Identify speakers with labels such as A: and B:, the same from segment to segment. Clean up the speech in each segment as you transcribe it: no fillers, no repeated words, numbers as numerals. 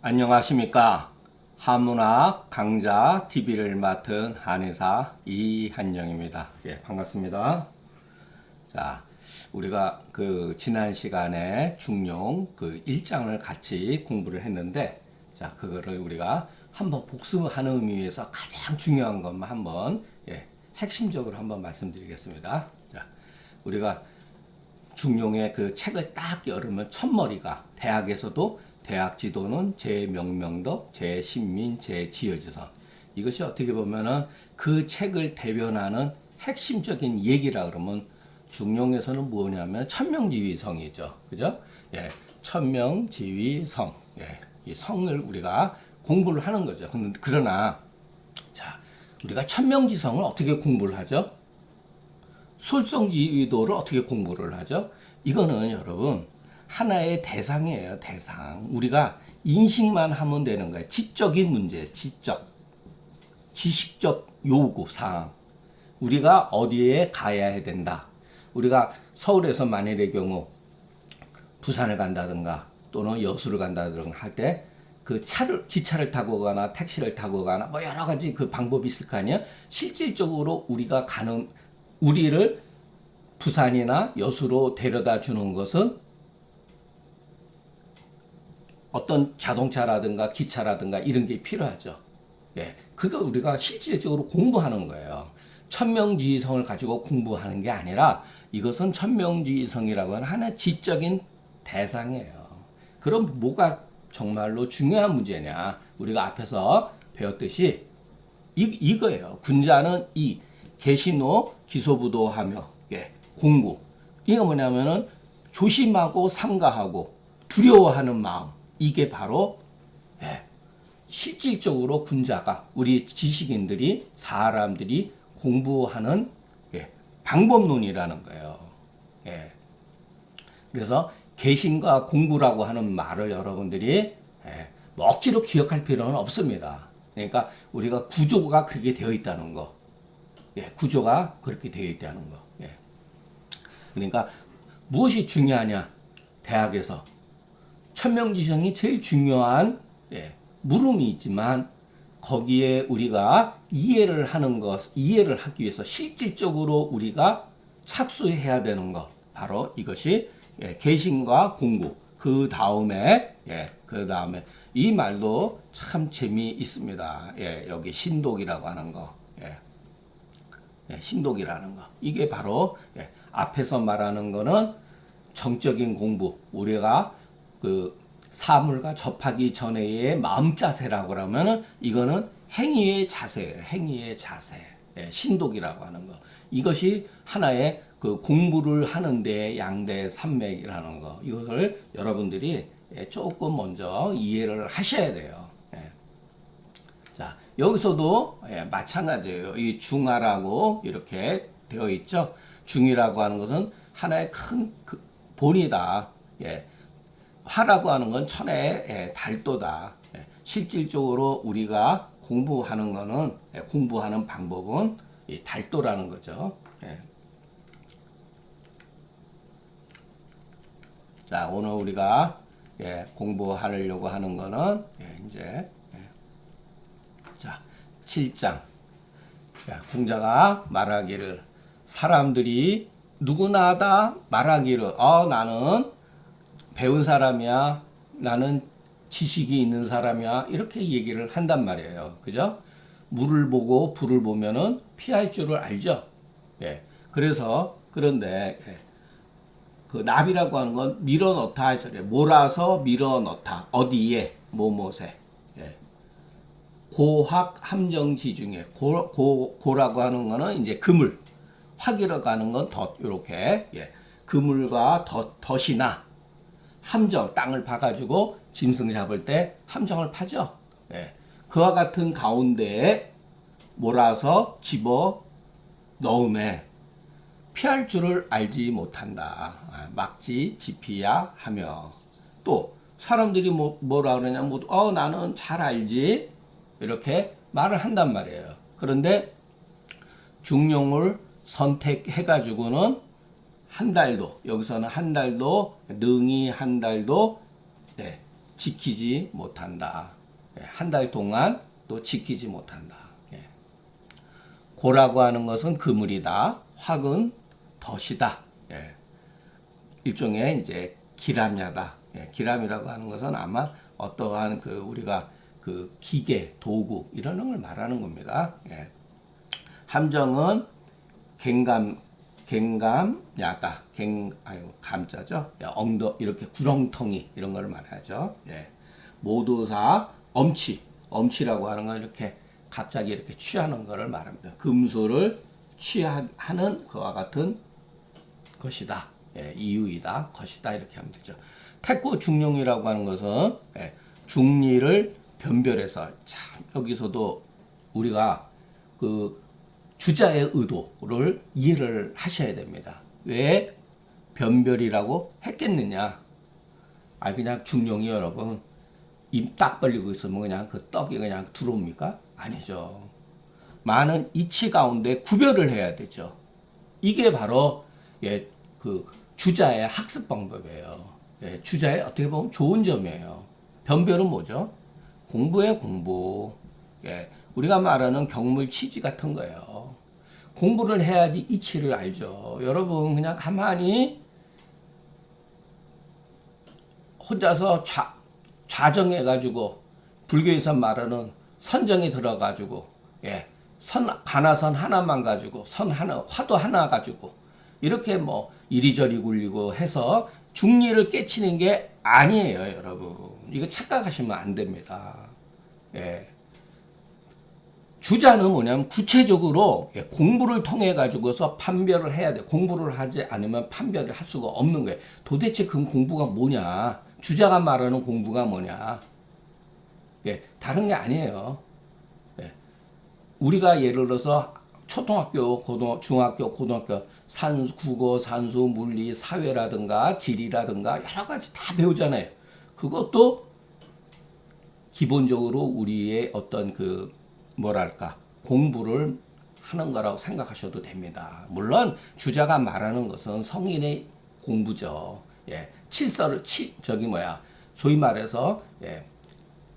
A: 안녕하십니까. 한문학 강좌 TV를 맡은 한의사 이한영입니다. 예, 반갑습니다. 자, 우리가 지난 시간에 중용 1장을 같이 공부를 했는데, 자, 그거를 우리가 한번 복습하는 의미에서 가장 중요한 것만 한번, 핵심적으로 한번 말씀드리겠습니다. 자, 우리가 중용의 그 책을 딱 열으면 첫머리가 대학에서도 대학 지도는 제명명덕, 제신민, 제지어지선. 이것이 어떻게 보면은 그 책을 대변하는 핵심적인 얘기라 그러면 중용에서는 뭐냐면 천명지위성이죠. 그죠? 예. 천명지위성. 예. 이 성을 우리가 공부를 하는 거죠. 그러나 자, 우리가 천명지성을 어떻게 공부를 하죠? 솔성지위도를 어떻게 공부를 하죠? 이거는 여러분 하나의 대상이에요. 대상. 우리가 인식만 하면 되는 거예요. 지적인 문제, 지식적 요구 사항. 우리가 어디에 가야 된다. 우리가 서울에서 만일의 경우 부산을 간다든가 또는 여수를 간다든가 할 때 그 기차를 타고 가나 택시를 타고 가나 뭐 여러 가지 그 방법이 있을 거 아니야? 실질적으로 우리를 부산이나 여수로 데려다 주는 것은 어떤 자동차라든가 기차라든가 이런 게 필요하죠. 예. 그거 우리가 실질적으로 공부하는 거예요. 천명지위성을 가지고 공부하는 게 아니라 이것은 천명지위성이라고 하는 하나의 지적인 대상이에요. 그럼 뭐가 정말로 중요한 문제냐? 우리가 앞에서 배웠듯이 이거예요. 군자는 개신호 기소부도하며 공부. 이거 뭐냐면은 조심하고 삼가하고 두려워하는 마음. 이게 바로 실질적으로 군자가 우리 지식인들이 사람들이 공부하는 방법론이라는 거예요. 그래서 개신과 공부라고 하는 말을 여러분들이 뭐 억지로 기억할 필요는 없습니다. 그러니까 우리가 구조가 그렇게 되어 있다는 거. 구조가 그렇게 되어 있다는 거. 그러니까 무엇이 중요하냐? 대학에서 천명지성이 제일 중요한 물음이 있지만 거기에 우리가 이해를 하기 위해서 실질적으로 우리가 착수해야 되는 것 바로 이것이 개신과 공부. 그 다음에 이 말도 참 재미있습니다. 여기 신독이라고 하는 거. 신독이라는 거. 이게 바로 앞에서 말하는 거는 정적인 공부. 우리가 그 사물과 접하기 전에의 마음 자세라고 하면은 이거는 행위의 자세예요. 행위의 자세. 신독이라고 하는 거. 이것이 하나의 그 공부를 하는데 양대 산맥이라는 거. 이것을 여러분들이 조금 먼저 이해를 하셔야 돼요. 자, 여기서도 마찬가지예요. 이 중하라고 이렇게 되어 있죠. 중이라고 하는 것은 하나의 큰 본이다. 화라고 하는 건 천의 달도다. 실질적으로 우리가 공부하는 거는 공부하는 방법은 이 달도라는 거죠. 자, 오늘 우리가 공부하려고 하는 거는 이제 자, 7장. 공자가 말하기를 사람들이 누구나 다 말하기를 나는 배운 사람이야. 나는 지식이 있는 사람이야. 이렇게 얘기를 한단 말이에요. 그죠? 물을 보고 불을 보면은 피할 줄을 알죠. 그런데 그 납이라고 하는 건 밀어넣다 할 소리예요. 몰아서 밀어넣다. 어디에? 뭐뭇에. 고학 함정지 중에 고라고 하는 거는 이제 그물. 확이라고 하는 건 덫. 요렇게. 그물과 덫이나 함정, 땅을 파가지고 짐승 잡을 때 함정을 파죠. 그와 같은 가운데에 몰아서 집어 넣음에 피할 줄을 알지 못한다. 막지 지피야 하며 또 사람들이 뭐라 그러냐 나는 잘 알지 이렇게 말을 한단 말이에요. 그런데 중용을 선택해가지고는 한 달도 여기서는 한 달도 능히 한 달도 지키지 못한다. 예, 한 달 동안 또 지키지 못한다. 예. 고라고 하는 것은 그물이다. 확은 덫이다. 예. 일종의 이제 기람야다. 예. 기람이라고 하는 것은 아마 어떠한 그 우리가 그 기계, 도구 이런 걸 말하는 겁니다. 예. 함정은 갱감야다. 감자죠. 이렇게 구렁텅이 이런 걸 말하죠. 예. 모도사 엄치라고 하는 건 이렇게 갑자기 이렇게 취하는 것을 말합니다. 금수를 취하는 그와 같은 것이다. 예, 이유이다. 것이다. 이렇게 하면 되죠. 택고 중용이라고 하는 것은 예, 중리를 변별해서 참 여기서도 우리가 그 주자의 의도를 이해를 하셔야 됩니다. 왜 변별이라고 했겠느냐? 그냥 중용이 여러분 입 딱 벌리고 있으면 그냥 그 떡이 그냥 들어옵니까? 아니죠. 많은 이치 가운데 구별을 해야 되죠. 이게 바로 예, 그 주자의 학습 방법이에요. 예, 주자의 어떻게 보면 좋은 점이에요. 변별은 뭐죠? 공부의 공부. 예, 우리가 말하는 경물 취지 같은 거예요. 공부를 해야지 이치를 알죠. 여러분 그냥 가만히 혼자서 좌정해가지고 불교에서 말하는 선정에 들어가지고 예, 가나선 하나만 가지고 화도 하나 가지고 이렇게 뭐 이리저리 굴리고 해서 중리를 깨치는 게 아니에요, 여러분. 이거 착각하시면 안 됩니다. 예. 주자는 뭐냐면 구체적으로 공부를 통해 가지고서 판별을 해야 돼. 공부를 하지 않으면 판별을 할 수가 없는 거예요. 도대체 그 공부가 뭐냐? 주자가 말하는 공부가 뭐냐? 예, 다른 게 아니에요. 예. 우리가 예를 들어서 초등학교, 중학교, 고등학교 국어, 산수, 물리, 사회라든가 지리라든가 여러 가지 다 배우잖아요. 그것도 기본적으로 우리의 어떤 그 뭐랄까 공부를 하는 거라고 생각하셔도 됩니다. 물론 주자가 말하는 것은 성인의 공부죠. 예, 소위 말해서 예,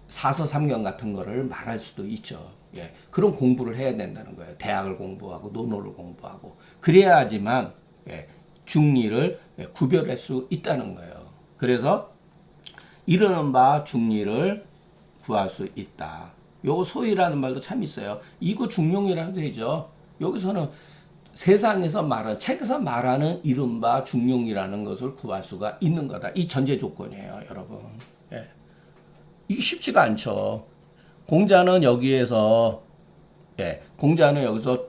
A: 사서삼경 같은 거를 말할 수도 있죠. 예, 그런 공부를 해야 된다는 거예요. 대학을 공부하고 논어를 공부하고 그래야지만 예, 중리를 예, 구별할 수 있다는 거예요. 그래서 이르는 바 중리를 구할 수 있다. 요거 소위라는 말도 참 있어요. 이거 중용이라고 되죠. 여기서는 세상에서 말하는 책에서 말하는 이른바 중용이라는 것을 구할 수가 있는 거다. 이 전제 조건이에요, 여러분. 예. 이게 쉽지가 않죠. 공자는 여기서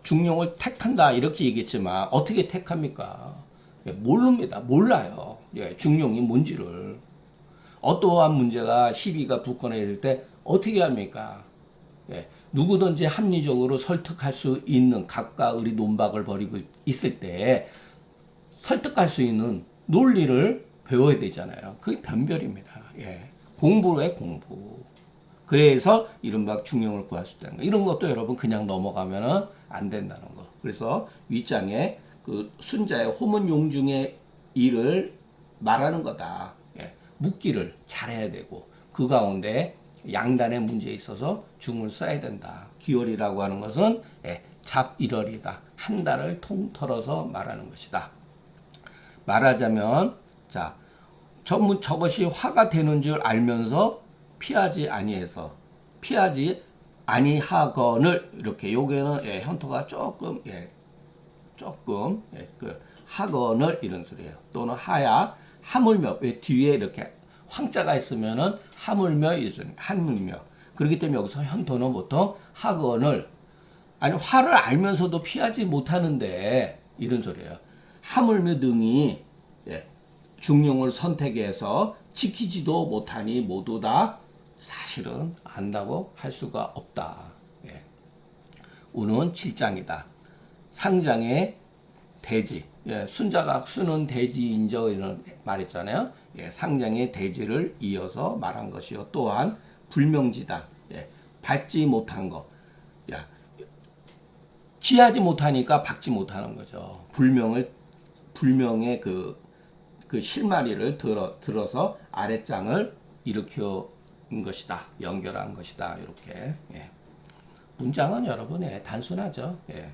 A: 중용을 택한다 이렇게 얘기했지만 어떻게 택합니까? 예, 모릅니다. 몰라요. 예, 중용이 뭔지를. 어떠한 문제가 시비가 붙거나 이럴 때 어떻게 합니까? 예, 누구든지 합리적으로 설득할 수 있는 각과 의리 논박을 벌이고 있을 때 설득할 수 있는 논리를 배워야 되잖아요. 그게 변별입니다. 예, 공부의 공부. 그래서 이른바 중용을 구할 수 있다는 거. 이런 것도 여러분 그냥 넘어가면 안 된다는 거. 그래서 윗장에 그 순자의 호문용중의 일을 말하는 거다. 예, 묻기를 잘해야 되고 그 가운데 양단의 문제에 있어서 중을 써야 된다. 기월이라고 하는 것은 잡일월이다. 한 달을 통틀어서 말하는 것이다. 말하자면 저것이 화가 되는 줄 알면서 피하지 아니하거늘 이렇게 요게는 현토가 조금 그 하거늘 이런 소리예요. 또는 하야 하물며 왜 뒤에 이렇게 황자가 있으면은 하물며 있으니까 하물며 그렇기 때문에 여기서 현토는 보통 하거늘 화를 알면서도 피하지 못하는데 이런 소리예요. 하물며 등이 중용을 선택해서 지키지도 못하니 모두 다 사실은 안다고 할 수가 없다. 우는 7장이다. 상장의 대지. 순자가 수는 대지인저 이런 말했잖아요. 상장의 대지를 이어서 말한 것이요. 또한 불명지다. 받지 못한 거. 취하지 못하니까 받지 못하는 거죠. 불명의 그 실마리를 들어서 아랫장을 일으켜 것이다. 연결한 것이다. 이렇게. 예. 문장은 여러분 단순하죠. 예.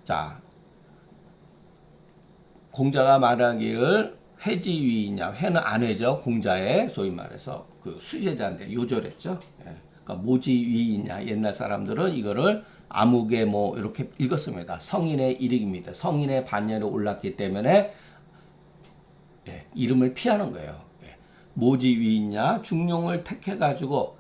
A: 자, 공자가 말하기를 회지위이냐. 회는 안회죠. 공자의 소위 말해서 그 수제자인데 요절했죠. 예. 그러니까 모지위이냐. 옛날 사람들은 이거를 아무개 뭐 이렇게 읽었습니다. 성인의 일익입니다. 성인의 반열에 올랐기 때문에 예, 이름을 피하는 거예요. 예. 모지위이냐. 중용을 택해가지고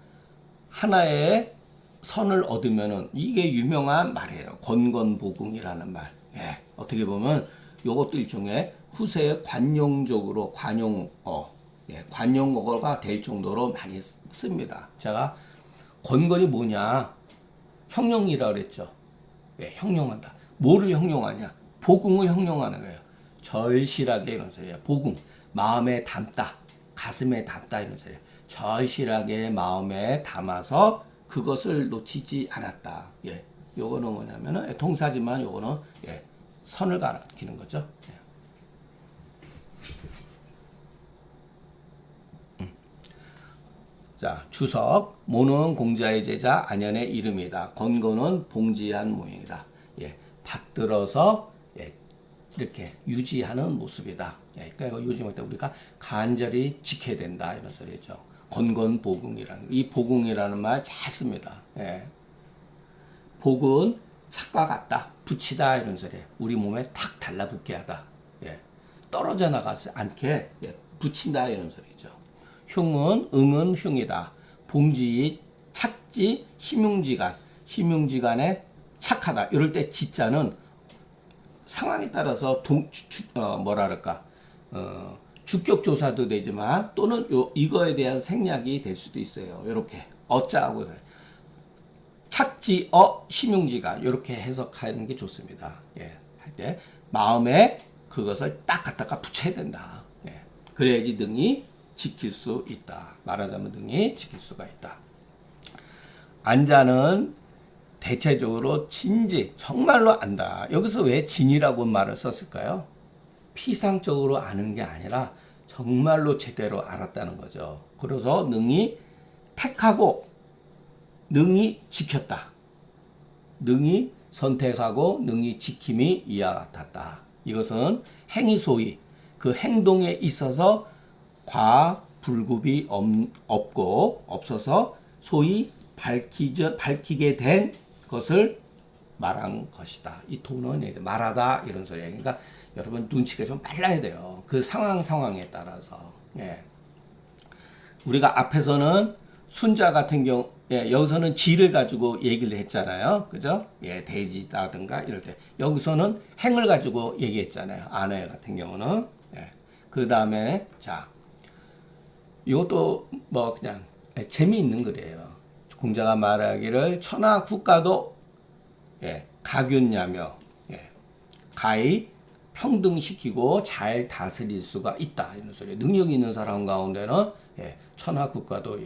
A: 하나의 선을 얻으면은 이게 유명한 말이에요. 건건보궁이라는 말. 예. 어떻게 보면 요것도 일종의 후세에 관용적으로 관용어가 될 정도로 많이 씁니다. 제가 건건이 뭐냐? 형용이라고 그랬죠. 예, 형용한다. 뭐를 형용하냐? 보궁을 형용하는 거예요. 절실하게 이런 소리예요. 보궁, 마음에 담다, 가슴에 담다 이런 소리예요. 절실하게 마음에 담아서 그것을 놓치지 않았다. 예, 요거는 뭐냐면은 동사지만 요거는 예, 선을 가리키는 거죠. 예. 자, 주석. 모는 공자의 제자 안현의 이름이다. 건건은 봉지한 모형이다. 예, 받들어서 예, 이렇게 유지하는 모습이다. 예, 그러니까 요즘에 우리가 간절히 지켜야 된다 이런 소리죠. 건건보궁이라는 이 보궁이라는 말 잘 씁니다. 예. 복은 착과 같다, 붙이다 이런 소리예요. 우리 몸에 탁 달라붙게 하다. 예. 떨어져 나가지 않게 예, 붙인다 이런 소리죠. 흉은 응은 흉이다. 봉지 착지 심흉지간 심흉지간에 착하다. 이럴 때 지자는 상황에 따라서 주격 조사도 되지만 또는 이거에 대한 생략이 될 수도 있어요. 이렇게 어자하고 착지어 심용지가 이렇게 해석하는 게 좋습니다. 예, 할 때 마음에 그것을 딱 갖다가 붙여야 된다. 예, 그래야지 능히 지킬 수 있다. 말하자면 능히 지킬 수가 있다. 안자는 대체적으로 진지 정말로 안다. 여기서 왜 진이라고 말을 썼을까요? 피상적으로 아는 게 아니라 정말로 제대로 알았다는 거죠. 그래서 능히 택하고 능히 지켰다. 능히 선택하고 능히 지킴이 이와 같았다. 이것은 행위소위 그 행동에 있어서 과불급이 없어서 소위 밝히게 된 것을 말한 것이다. 이 도는 말하다 이런 소리예요. 그러니까 여러분 눈치가 좀 빨라야 돼요. 그 상황에 따라서. 예. 우리가 앞에서는 순자 같은 경우 여기서는 지를 가지고 얘기를 했잖아요. 그죠? 예, 돼지라든가 이럴 때. 여기서는 행을 가지고 얘기했잖아요. 아내 같은 경우는. 예. 그 다음에, 자, 이것도 뭐 그냥 재미있는 글이에요. 공자가 말하기를 천하 국가도 예, 가균냐며 예, 가히 평등시키고 잘 다스릴 수가 있다. 이런 소리. 능력 있는 사람 가운데는 예, 천하 국가도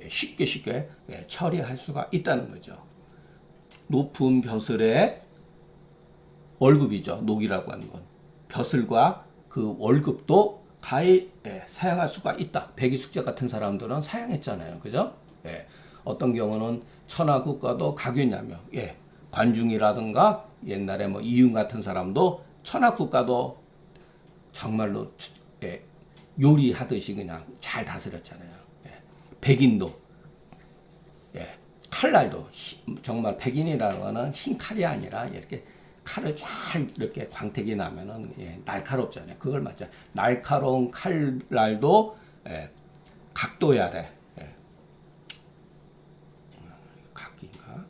A: 쉽게 예, 처리할 수가 있다는 거죠. 높은 벼슬의 월급이죠. 녹이라고 하는 건. 벼슬과 그 월급도 가히 예, 사양할 수가 있다. 백이숙자 같은 사람들은 사양했잖아요. 그죠? 예, 어떤 경우는 천하 국가도 가균냐며 예, 관중이라든가 옛날에 뭐 이윤 같은 사람도 천하 국가도 정말로 예, 요리하듯이 그냥 잘 다스렸잖아요. 예, 백인도 예, 칼날도 정말 백인이라는 거는 흰 칼이 아니라 이렇게 칼을 잘 이렇게 광택이 나면은 예, 날카롭잖아요. 그걸 맞죠. 날카로운 칼날도 예, 각도야래. 예. 각인가?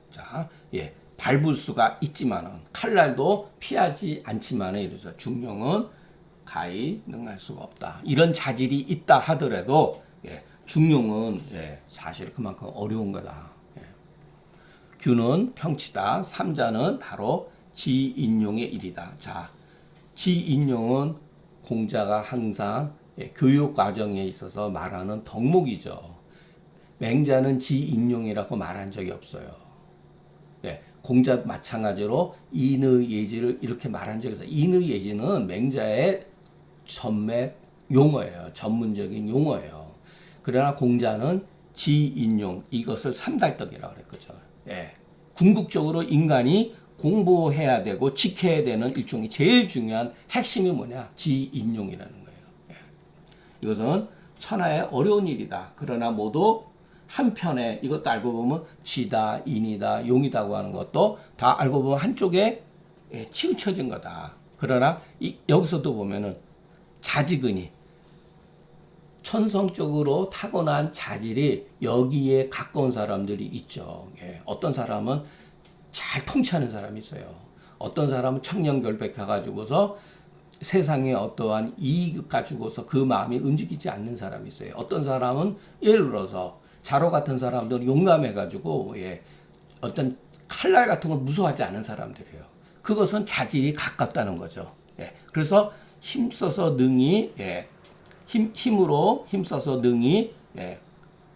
A: 자, 예, 밟을 수가 있지만은 칼날도 피하지 않지만은 이래서 중용은 가히 능할 수가 없다. 이런 자질이 있다 하더라도 예, 중용은 예, 사실 그만큼 어려운 거다. 예. 규는 평치다. 삼자는 바로 지인용의 일이다. 자, 지인용은 공자가 항상 예, 교육 과정에 있어서 말하는 덕목이죠. 맹자는 지인용이라고 말한 적이 없어요. 예, 공자 마찬가지로 인의 예지를 이렇게 말한 적이 있어요. 인의 예지는 맹자의 전맥 용어예요. 전문적인 용어예요. 그러나 공자는 지인용 이것을 삼달떡이라고 그랬거죠. 예. 궁극적으로 인간이 공부해야 되고 지켜야 되는 일종의 제일 중요한 핵심이 뭐냐? 지인용이라는 거예요. 예. 이것은 천하의 어려운 일이다. 그러나 모두 한편에 이것도 알고 보면 지다, 인이다, 용이다고 하는 것도 다 알고 보면 한쪽에 치우쳐진 거다. 그러나 여기서도 보면은 자지근이 천성적으로 타고난 자질이 여기에 가까운 사람들이 있죠. 예. 어떤 사람은 잘 통치하는 사람이 있어요. 어떤 사람은 청렴결백해가지고서 세상에 어떠한 이익 가지고서 그 마음이 움직이지 않는 사람이 있어요. 어떤 사람은 예를 들어서 자로 같은 사람들은 용감해가지고 어떤 칼날 같은 걸 무서워하지 않은 사람들이에요. 그것은 자질이 가깝다는 거죠. 그래서 힘써서 능히 힘으로 힘써서 능히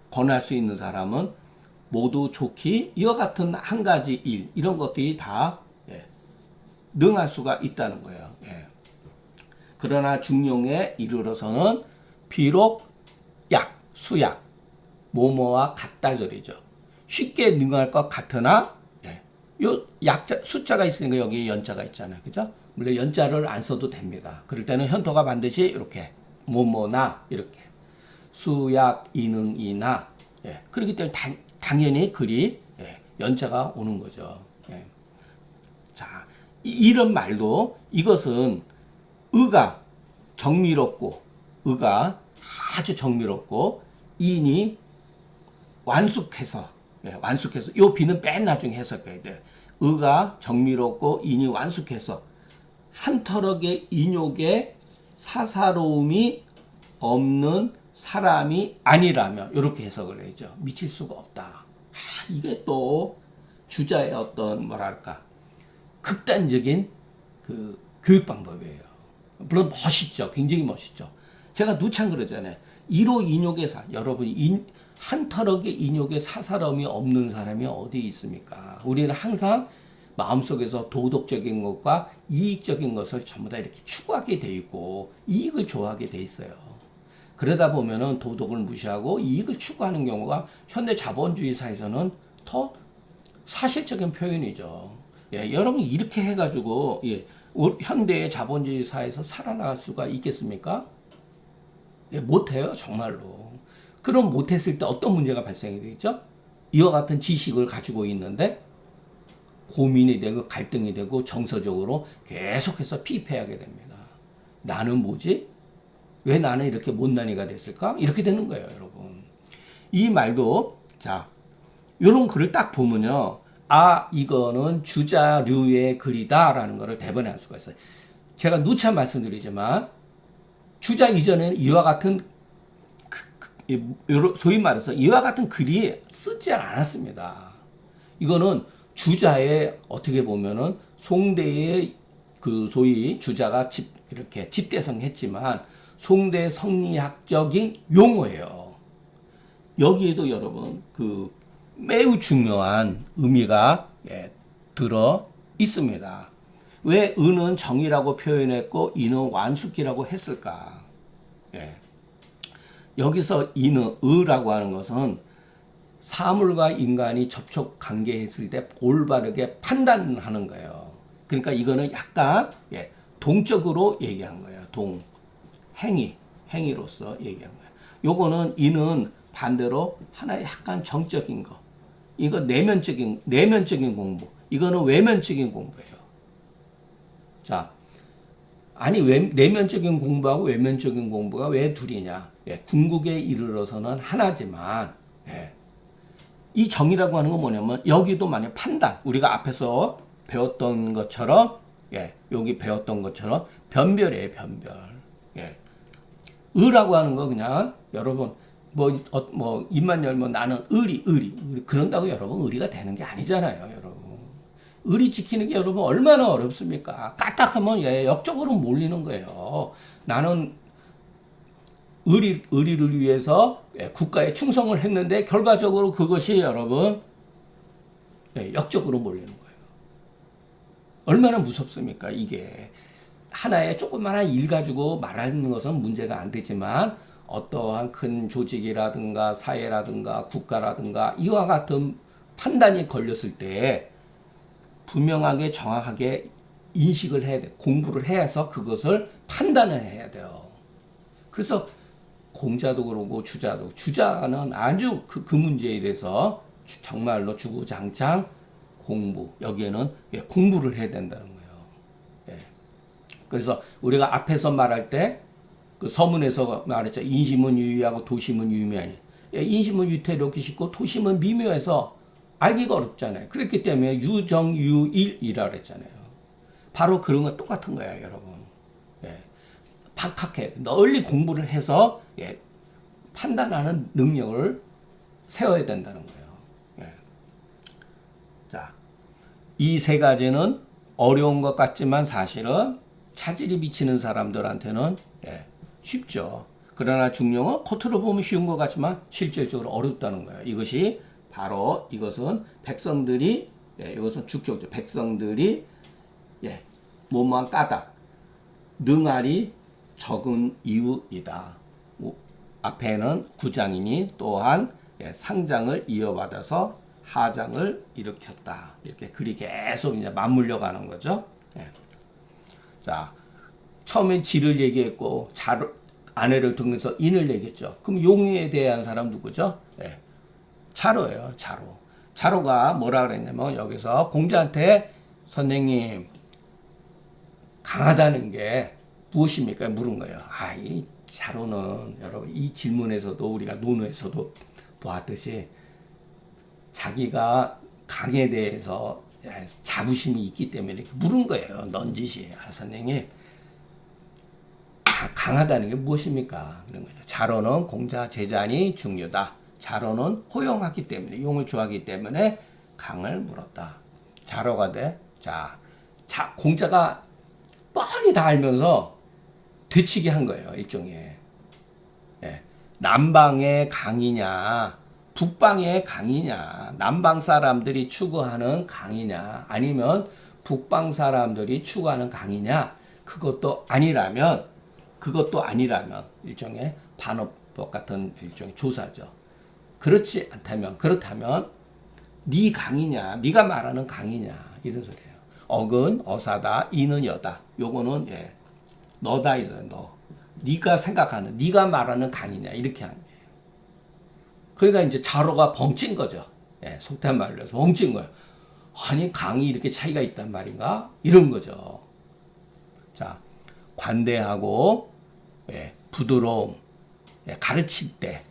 A: 권할 수 있는 사람은 모두 좋기 이와 같은 한 가지 일 이런 것들이 다 능할 수가 있다는 거예요. 그러나 중용에 이르러서는 비록 약, 수약, 뭐뭐와 같다 소리죠. 쉽게 능할 것 같으나 요 약자 숫자가 있으니까 여기 연자가 있잖아요. 그죠? 물론 연자를 안 써도 됩니다. 그럴 때는 현토가 반드시 이렇게 뭐뭐나 이렇게 수약 이능이나 그렇기 때문에 당연히 글이 연자가 오는 거죠. 자, 이런 말도 이것은 의가 정밀없고 의가 아주 정밀없고 인이 완숙해서 요 비는 맨 나중에 해석해야 돼. 의가 정밀없고 인이 완숙해서 한터럭의 인욕에 사사로움이 없는 사람이 아니라면 이렇게 해석을 해야죠. 미칠 수가 없다. 이게 또 주자의 어떤 뭐랄까 극단적인 그 교육 방법이에요. 물론 멋있죠. 굉장히 멋있죠. 제가 누차 그러잖아요. 이로 인욕의 여러분이 한터럭의 인욕에 사사로움이 없는 사람이 어디 있습니까? 우리는 항상 마음속에서 도덕적인 것과 이익적인 것을 전부 다 이렇게 추구하게 돼 있고 이익을 좋아하게 돼 있어요. 그러다 보면은 도덕을 무시하고 이익을 추구하는 경우가 현대 자본주의 사회에서는 더 사실적인 표현이죠. 여러분 이렇게 해가지고 현대의 자본주의 사회에서 살아나갈 수가 있겠습니까? 못해요, 정말로. 그럼 못했을 때 어떤 문제가 발생이 되죠? 이와 같은 지식을 가지고 있는데 고민이 되고 갈등이 되고 정서적으로 계속해서 피폐하게 됩니다. 나는 뭐지? 왜 나는 이렇게 못난이가 됐을까? 이렇게 되는 거예요, 여러분. 이 말도 자, 이런 글을 딱 보면요. 아, 이거는 주자류의 글이다라는 것을 대변할 할 수가 있어요. 제가 누차 말씀드리지만 주자 이전에는 이와 같은 소위 말해서 이와 같은 글이 쓰지 않았습니다. 이거는 주자의 어떻게 보면은 송대의 그 소위 주자가 이렇게 집대성했지만 송대 성리학적인 용어예요. 여기에도 여러분 그 매우 중요한 의미가 들어 있습니다. 왜 의는 정이라고 표현했고 이는 완숙이라고 했을까? 여기서 이는 의라고 하는 것은 사물과 인간이 접촉 관계했을 때 올바르게 판단하는 거예요. 그러니까 이거는 약간 동적으로 얘기한 거예요. 행위로서 얘기한 거예요. 요거는 이는 반대로 하나의 약간 정적인 거. 이거 내면적인 공부. 이거는 외면적인 공부예요. 자, 아니 내면적인 공부하고 외면적인 공부가 왜 둘이냐? 궁극에 이르러서는 하나지만 이 정이라고 하는 건 뭐냐면 여기도 만약 판단 우리가 앞에서 배웠던 것처럼 여기 배웠던 것처럼 변별이에요. 변별. 의라고 하는 거 그냥 여러분 뭐 입만 열면 나는 의리 그런다고 여러분 의리가 되는 게 아니잖아요, 여러분. 의리 지키는 게 여러분 얼마나 어렵습니까? 까딱하면 역적으로 몰리는 거예요. 나는 의리를 위해서 국가에 충성을 했는데 결과적으로 그것이 여러분 역적으로 몰리는 거예요. 얼마나 무섭습니까? 이게 하나의 조그마한 일 가지고 말하는 것은 문제가 안 되지만 어떠한 큰 조직이라든가 사회라든가 국가라든가 이와 같은 판단이 걸렸을 때 분명하게 정확하게 인식을 해야 돼. 공부를 해서 그것을 판단을 해야 돼요. 그래서 공자도 그러고 주자는 아주 그 문제에 대해서 정말로 주구장창 공부, 여기에는 공부를 해야 된다는 거예요. 예. 그래서 우리가 앞에서 말할 때 그 서문에서 말했죠. 인심은 유의하고 도심은 유의하니. 인심은 유태롭기 쉽고 도심은 미묘해서 알기가 어렵잖아요. 그렇기 때문에 유정유일이라 그랬잖아요. 바로 그런 거 똑같은 거예요, 여러분. 예. 박학해 널리 공부를 해서 판단하는 능력을 세워야 된다는 거예요. 예. 자, 이 세 가지는 어려운 것 같지만 사실은 차질이 비치는 사람들한테는 쉽죠. 그러나 중용은 겉으로 보면 쉬운 것 같지만 실질적으로 어렵다는 거예요. 이것이 바로 이것은 백성들이 이것은 죽적죠. 백성들이 뭐뭐한 까닭 능알이 적은 이유이다. 앞에는 구장이니 또한 상장을 이어받아서 하장을 일으켰다. 이렇게 글이 계속 이제 맞물려 가는 거죠. 자, 처음엔 지를 얘기했고 아내를 통해서 인을 얘기했죠. 그럼 용에 대한 사람 누구죠? 자로예요. 자로가 뭐라 그랬냐면 여기서 공자한테 선생님 강하다는 게 무엇입니까? 물은 거예요. 이 자로는 여러분 이 질문에서도 우리가 논어에서도 보았듯이 자기가 강에 대해서 자부심이 있기 때문에 이렇게 물은 거예요. 넌지시. 선생님 강하다는 게 무엇입니까? 그런 거죠. 자로는 공자 제자니 중요다. 자로는 호용하기 때문에 용을 좋아하기 때문에 강을 물었다. 자로가 돼. 공자가 뻔히 다 알면서 되치게 한 거예요. 일종의. 남방의 강이냐 북방의 강이냐 남방 사람들이 추구하는 강이냐 아니면 북방 사람들이 추구하는 강이냐 그것도 아니라면 일종의 반어법 같은 일종의 조사죠. 그렇다면 네 강이냐 네가 말하는 강이냐 이런 소리예요. 억은 어사다 이는 여다. 요거는 너다 이거야 너. 네가 생각하는 네가 말하는 강이냐 이렇게 하는 거예요. 그러니까 이제 자로가 벙찐 거죠. 속된 말로 해서 벙찐 거예요. 아니 강이 이렇게 차이가 있단 말인가 이런 거죠. 자, 관대하고 부드러움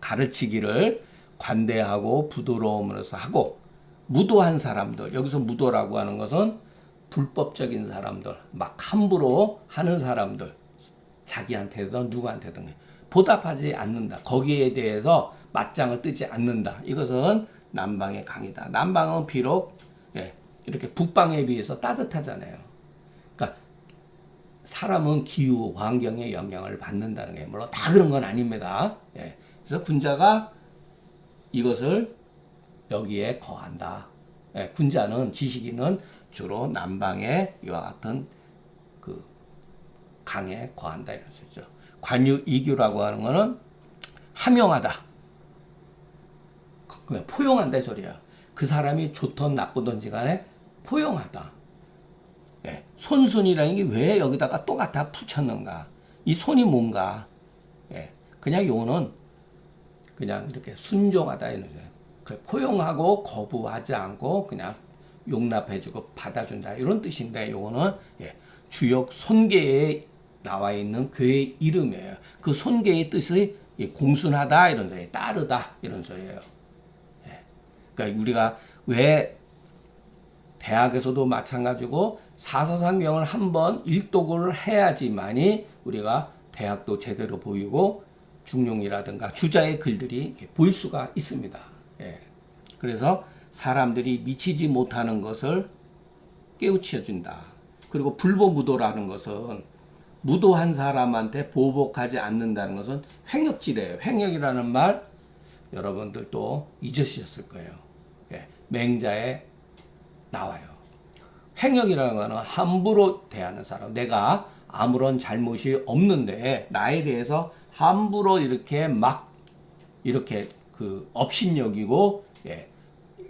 A: 가르치기를 관대하고 부드러움으로서 하고 무도한 사람들 여기서 무도라고 하는 것은 불법적인 사람들 막 함부로 하는 사람들 자기한테든 누구한테든 보답하지 않는다. 거기에 대해서 맞짱을 뜨지 않는다. 이것은 남방의 강이다. 남방은 비록 이렇게 북방에 비해서 따뜻하잖아요. 그러니까 사람은 기후, 환경의 영향을 받는다는 게 물론 다 그런 건 아닙니다. 그래서 군자가 이것을 여기에 거한다. 군자는 지식인은 주로 남방의 이와 같은 그 강에 거한다 이런 소리죠. 관유 이규라고 하는 거는 함용하다. 포용한다 이 소리야. 그 사람이 좋든 나쁘든지 간에 포용하다. 손순이라는 게 왜 여기다가 또 갖다 붙였는가? 이 손이 뭔가? 그냥 요는 그냥 이렇게 순종하다 이런 거예요. 포용하고 거부하지 않고 그냥 용납해주고 받아준다 이런 뜻인데 요거는 주역 손계에 나와 있는 괴의 이름이에요. 그 손계의 뜻이 공순하다 이런 소리예요. 따르다 이런 소리예요. 그러니까 우리가 왜 대학에서도 마찬가지고 사서상경을 한번 일독을 해야지만이 우리가 대학도 제대로 보이고 중용이라든가 주자의 글들이 보일 수가 있습니다. 그래서 사람들이 미치지 못하는 것을 깨우쳐준다. 그리고 불보무도라는 것은 무도한 사람한테 보복하지 않는다는 것은 횡역지래요. 횡역이라는 말 여러분들 또 잊으셨을 거예요. 맹자에 나와요. 횡역이라는 것은 함부로 대하는 사람. 내가 아무런 잘못이 없는데 나에 대해서 함부로 이렇게 막 이렇게 그 업신여기고 예,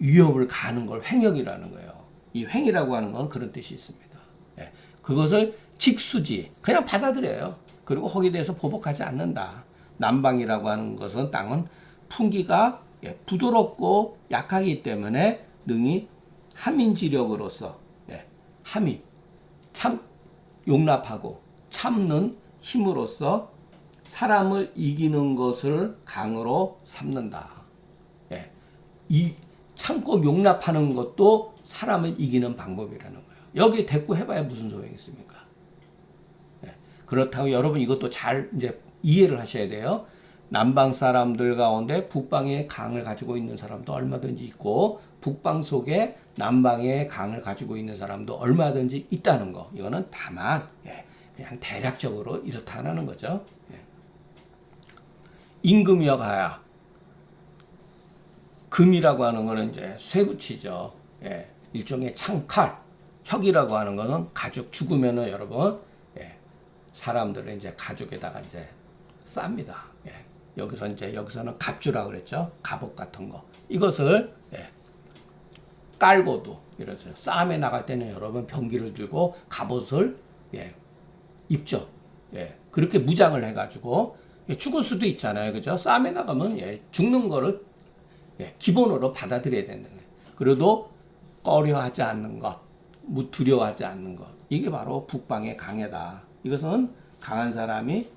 A: 위협을 가하는 걸 횡역이라는 거예요. 이 횡이라고 하는 건 그런 뜻이 있습니다. 예, 그것을 직수지 그냥 받아들여요. 그리고 거기에 대해서 보복하지 않는다. 남방이라고 하는 것은 땅은 풍기가 예, 부드럽고 약하기 때문에 능히 함인지력으로서 예, 함이 참 용납하고 참는 힘으로써 사람을 이기는 것을 강으로 삼는다. 예, 이 참고 용납하는 것도 사람을 이기는 방법이라는 거예요. 여기 대꾸 해봐야 무슨 소용이 있습니까? 예, 그렇다고 여러분 이것도 잘 이제 이해를 하셔야 돼요. 남방 사람들 가운데 북방의 강을 가지고 있는 사람도 얼마든지 있고 북방 속에 남방의 강을 가지고 있는 사람도 얼마든지 있다는 거. 이거는 다만 예, 그냥 대략적으로 이렇다는 거죠. 예. 임금이여 가야. 금이라고 하는 거는 이제 쇠붙이죠. 예, 일종의 창칼. 혁이라고 하는 거는 가죽 죽으면은 여러분 예, 사람들은 이제 가죽에다가 이제 쌉니다. 예, 여기서는 갑주라고 그랬죠. 갑옷 같은 거. 이것을 예, 깔고도 이러죠. 싸움에 나갈 때는 여러분 병기를 들고 갑옷을 예, 입죠. 예, 그렇게 무장을 해가지고 예, 죽을 수도 있잖아요. 그죠? 싸움에 나가면 예, 죽는 거를 예, 기본으로 받아들여야 된다. 그래도 꺼려하지 않는 것, 두려워하지 않는 것. 이게 바로 북방의 강해다. 이것은 강한 사람이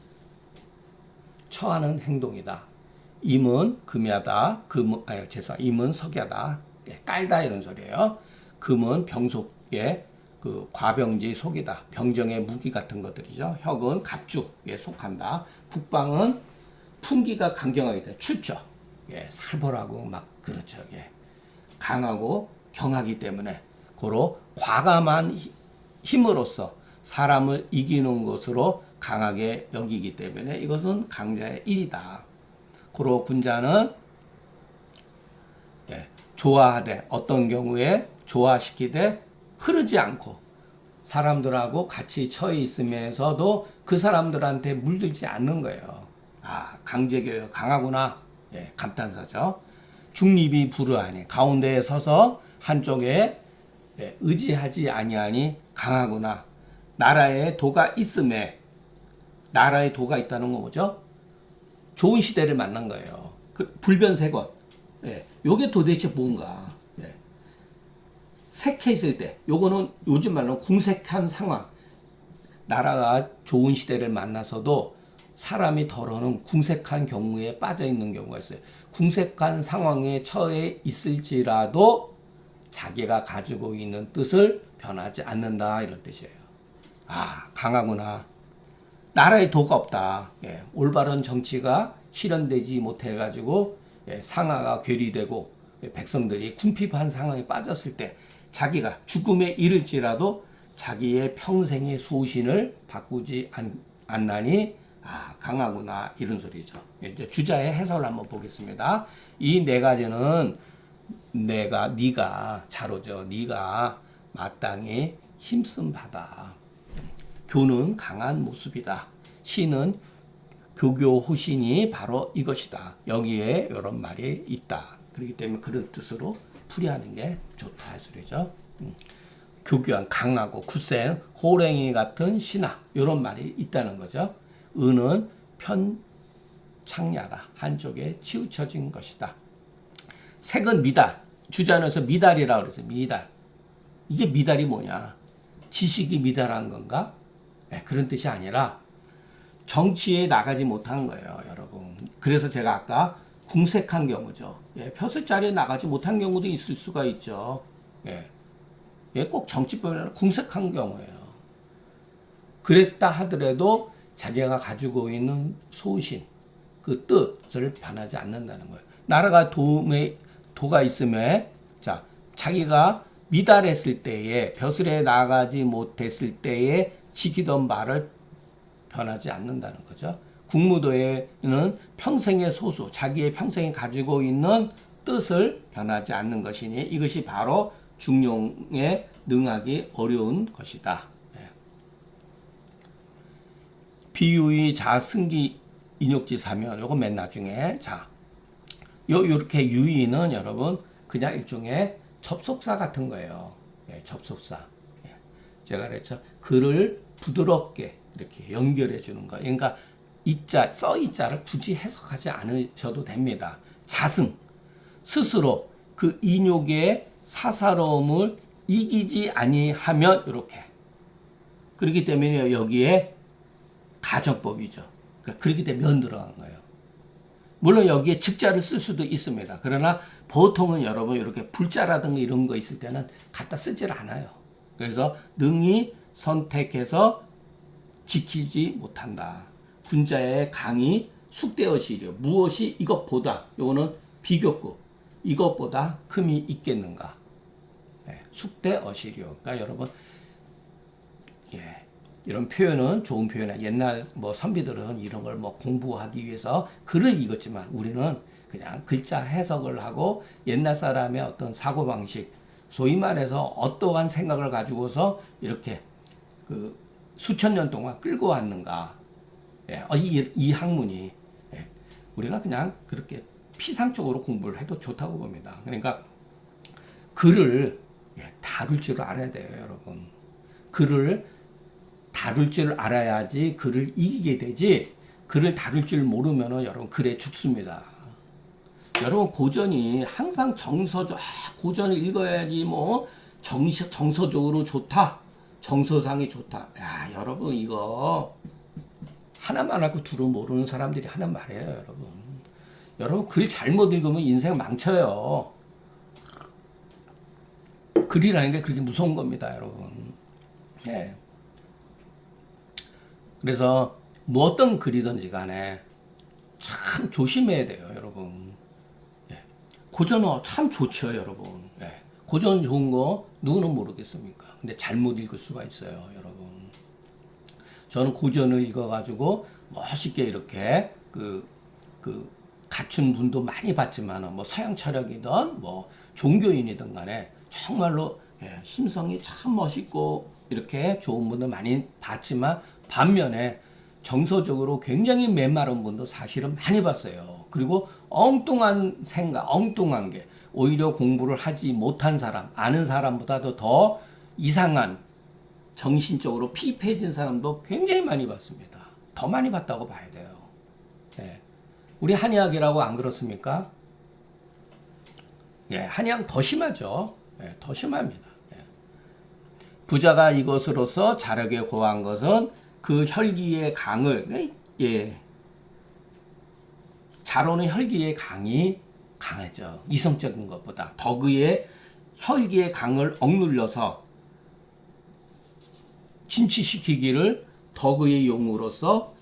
A: 처하는 행동이다. 임은 금야다. 임은 석야다. 예, 깔다 이런 소리예요. 금은 병속의 그 과병지 속이다. 병정의 무기 같은 것들이죠. 혁은 갑주에 속한다. 북방은 풍기가 강경하게 돼. 춥죠. 예, 살벌하고 막 그렇죠. 예. 강하고 경하기 때문에 고로 과감한 힘으로써 사람을 이기는 것으로 강하게 여기기 때문에 이것은 강자의 일이다. 고로 군자는 예, 좋아하되 어떤 경우에 좋아시키되 흐르지 않고 사람들하고 같이 처해 있으면서도 그 사람들한테 물들지 않는 거예요. 아, 강제교육 강하구나. 예, 감탄사죠. 중립이 불우하니 가운데에 서서 한쪽에 예, 의지하지 아니하니 강하구나. 나라에 도가 있음에 나라에 도가 있다는 거 뭐죠? 좋은 시대를 만난 거예요. 그 불변세권. 예, 요게 도대체 뭔가? 예. 색해 있을 때, 요거는 요즘 말로 궁색한 상황. 나라가 좋은 시대를 만나서도 사람이 덜어는 궁색한 경우에 빠져 있는 경우가 있어요. 궁색한 상황에 처해 있을지라도 자기가 가지고 있는 뜻을 변하지 않는다 이런 뜻이에요. 아, 강하구나. 나라에 도가 없다. 예, 올바른 정치가 실현되지 못해가지고 예, 상하가 괴리되고 예, 백성들이 궁핍한 상황에 빠졌을 때 자기가 죽음에 이를지라도 자기의 평생의 소신을 바꾸지 않나니 아, 강하구나 이런 소리죠. 이제 주자의 해설을 한번 보겠습니다. 이 네 가지는 네가 자로죠. 네가 마땅히 힘쓴 바다. 교는 강한 모습이다. 시는 교교 호신이 바로 이것이다. 여기에 이런 말이 있다. 그렇기 때문에 그런 뜻으로 풀이하는 게 좋다 이 소리죠. 교교한 강하고 굳센 호랭이 같은 신하 이런 말이 있다는 거죠. 은은 편창야라 한쪽에 치우쳐진 것이다. 색은 미달. 주자는서 미달이라고 그랬어요. 미달. 이게 미달이 뭐냐? 지식이 미달한 건가? 네, 그런 뜻이 아니라 정치에 나가지 못한 거예요, 여러분. 그래서 제가 아까 궁색한 경우죠. 예, 벼슬자리에 나가지 못한 경우도 있을 수가 있죠. 예, 예, 꼭 정치뿐만 아니라 궁색한 경우예요. 그랬다 하더라도 자기가 가지고 있는 소신, 그 뜻을 변하지 않는다는 거예요. 나라가 도가 있음에, 자, 자기가 미달했을 때에, 벼슬에 나가지 못했을 때에 지키던 말을 변하지 않는다는 거죠. 국무도에는 평생의 소수, 자기의 평생에 가지고 있는 뜻을 변하지 않는 것이니 이것이 바로 중용에 능하기 어려운 것이다. 예. 비유의 자승기 인욕지사면 요거 맨 나중에 자 요렇게 유의는 여러분 그냥 일종의 접속사 같은 거예요. 예, 접속사. 예, 제가 그랬죠. 글을 부드럽게 이렇게 연결해 주는 거. 그러니까 이자 써 이자를 굳이 해석하지 않으셔도 됩니다. 자승 스스로 그 인욕의 사사로움을 이기지 아니하면 이렇게 그렇기 때문에 여기에 가정법이죠. 그러니까 그렇기 때문에 면 들어간 거예요. 물론 여기에 즉자를 쓸 수도 있습니다. 그러나 보통은 여러분 이렇게 불자라든가 이런 거 있을 때는 갖다 쓰질 않아요. 그래서 능히 선택해서 지키지 못한다. 군자의 강이 숙대어시려 무엇이 이것보다 요거는 비교급 이것보다 큼이 있겠는가. 네, 숙대어시려. 그러니까 여러분 예, 이런 표현은 좋은 표현이야. 옛날 뭐 선비들은 이런 걸 뭐 공부하기 위해서 글을 읽었지만 우리는 그냥 글자 해석을 하고 옛날 사람의 어떤 사고방식, 소위 말해서 어떠한 생각을 가지고서 이렇게 그 수천 년 동안 끌고 왔는가. 예, 이 학문이 예, 우리가 그냥 그렇게 피상적으로 공부를 해도 좋다고 봅니다. 그러니까 글을 예, 다룰 줄 알아야 돼요, 여러분. 글을 다룰 줄 알아야지 글을 이기게 되지 글을 다룰 줄 모르면은 여러분 글에 죽습니다. 여러분 고전이 항상 고전을 읽어야지 뭐 정서적으로 좋다. 정서상이 좋다. 야, 여러분 이거 하나만 알고 둘은 모르는 사람들이 하는 말이에요, 여러분. 여러분 글 잘못 읽으면 인생 망쳐요. 글이라는 게 그렇게 무서운 겁니다, 여러분. 네. 그래서 뭐 어떤 글이든지 간에 참 조심해야 돼요, 여러분. 예. 고전어 참 좋죠, 여러분. 예. 고전 좋은 거 누구는 모르겠습니까? 근데 잘못 읽을 수가 있어요, 여러분. 저는 고전을 읽어가지고 멋있게 이렇게 갖춘 분도 많이 봤지만 뭐 서양 철학이든 뭐 종교인이든 간에 정말로 예, 심성이 참 멋있고 이렇게 좋은 분들 많이 봤지만 반면에 정서적으로 굉장히 메마른 분도 사실은 많이 봤어요. 그리고 엉뚱한 생각, 엉뚱한 게 오히려 공부를 하지 못한 사람, 아는 사람보다도 더 이상한 정신적으로 피폐해진 사람도 굉장히 많이 봤습니다. 더 많이 봤다고 봐야 돼요. 예. 우리 한의학이라고 안 그렇습니까? 예, 한의학 더 심하죠. 예, 더 심합니다. 예. 부자가 이것으로서 자력에 고한 것은 그 혈기의 강을 예, 자로는 혈기의 강이 강하죠. 이성적인 것보다 덕의 혈기의 강을 억눌려서 진취시키기를 덕의 용으로서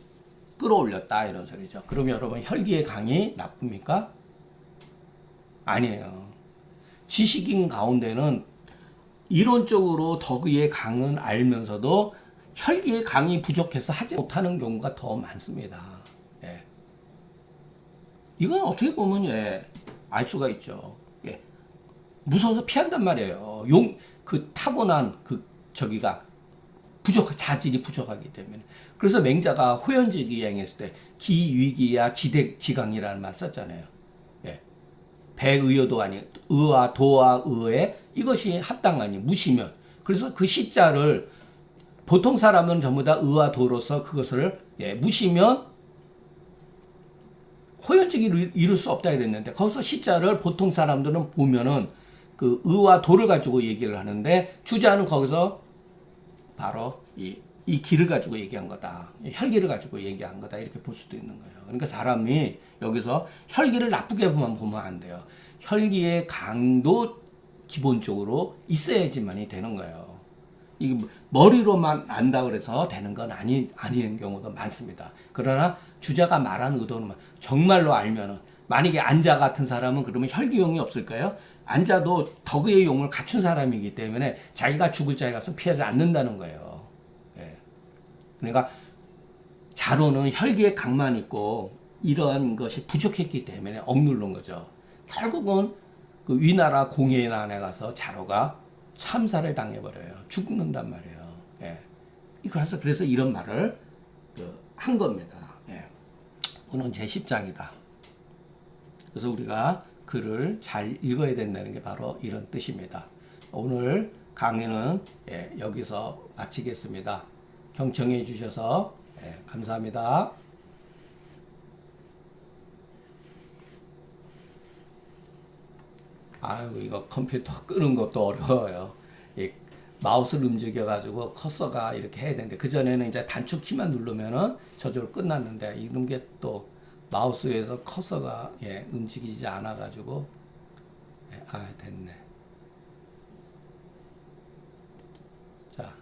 A: 끌어올렸다 이런 소리죠. 그럼 여러분 혈기의 강이 나쁩니까? 아니에요. 지식인 가운데는 이론적으로 덕의 강은 알면서도 혈기의 강이 부족해서 하지 못하는 경우가 더 많습니다. 예. 이건 어떻게 보면 예, 알 수가 있죠. 예. 무서워서 피한단 말이에요. 타고난 자질이 부족하기 때문에. 그래서 맹자가 호연지기 행했을 때 기위기야 지대지강이라는 말 썼잖아요. 예. 배의여도 아니 의와 도와 의에 이것이 합당하니 무시면. 그래서 그 시자를 보통 사람은 전부 다 의와 도로서 그것을 예, 무시면 호연지기를 이룰 수 없다 이랬는데 거기서 시자를 보통 사람들은 보면은 그 의와 도를 가지고 얘기를 하는데 주자는 거기서 바로 이 길을 가지고 얘기한 거다. 혈기를 가지고 얘기한 거다. 이렇게 볼 수도 있는 거예요. 그러니까 사람이 여기서 혈기를 나쁘게만 보면 안 돼요. 혈기의 강도 기본적으로 있어야지만이 되는 거예요. 이게 머리로만 안다 그래서 되는 건 아닌 경우도 많습니다. 그러나 주자가 말하는 의도는 정말로 알면은 만약에 안자 같은 사람은 그러면 혈기용이 없을까요? 안자도 덕의 용을 갖춘 사람이기 때문에 자기가 죽을 자에 가서 피하지 않는다는 거예요. 예. 그러니까 자로는 혈기의 강만 있고 이러한 것이 부족했기 때문에 억누른 거죠. 결국은 그 위나라 공예난에 가서 자로가 참사를 당해버려요. 죽는단 말이에요. 예. 그래서 이런 말을 한 겁니다. 예. 오늘 제 10장이다. 그래서 우리가 글을 잘 읽어야 된다는 게 바로 이런 뜻입니다. 오늘 강의는 여기서 마치겠습니다. 경청해 주셔서 감사합니다. 아이고, 이거 컴퓨터 끄는 것도 어려워요. 이 마우스를 움직여가지고 커서가 이렇게 해야 되는데, 그전에는 이제 단축키만 누르면은 저절로 끝났는데, 이런 게 또 마우스에서 커서가 움직이지 않아가지고, 됐네. 자,